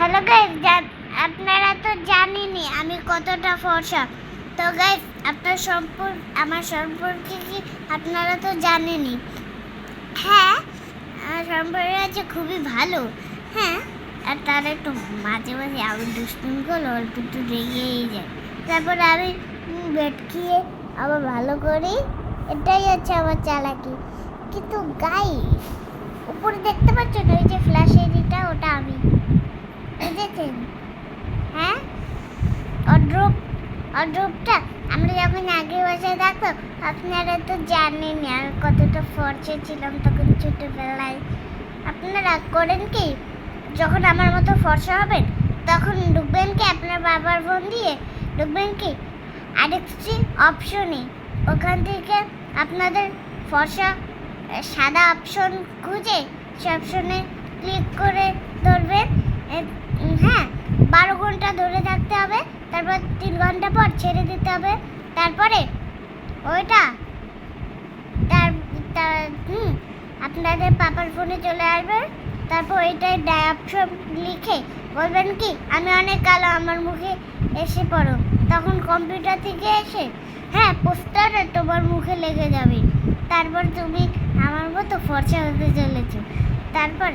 Hello guys, আপনারা তো জানেনই আমি কতটা ফর্সা। তো গাইস, আমার সম্পর্কে কি আপনারা তো জানেনই। হ্যাঁ, আমার সম্পর্কে আছে খুবই ভালো। হ্যাঁ, আর তার একটু মাঝে মাঝে আমি দুষ্টুমি করলে অল্প একটু রেগেই যায়। তারপরে আমি বেড খেয়ে আবার ভালো করি। এটাই হচ্ছে আমার চালাকি। কিন্তু গাইস, উপরে দেখতে পাচ্ছেন ওই যে ফ্ল্যাশ এরিটা, ওটা আমি দেখেন। হ্যাঁ, অড্রপটা আমরা যখন আগে বাসায় থাকতাম, আপনারা তো জানেনই আমি কতটা ফর্সা ছিলাম তখন ছোটবেলায়। আপনারা করেন কি, যখন আমার মতো ফর্সা হবেন তখন ঢুকবেন কি আপনার বাবার ফোন দিয়ে, ঢুকবেন কি আরেকটি অপশনে, ওখান থেকে আপনাদের ফর্সা সাদা অপশন খুঁজে সে অপশনে ক্লিক করে ধরবেন। হ্যাঁ, 12 ঘন্টা ধরে থাকতে হবে, তারপর 3 ঘন্টা পর ছেড়ে দিতে হবে। তারপরে ওইটা আপনাদের পাপার ফোনে চলে আসবে। তারপর ওইটাই অপশন লিখে বলবেন কি আমি অনেক কালো, আমার মুখে এসে পড়ো। তখন কম্পিউটার থেকে এসে পোস্টারে তোমার মুখে লেগে যাবে। তারপর তুমি আমার মতো ফর্সা হতে চলেছো। তারপর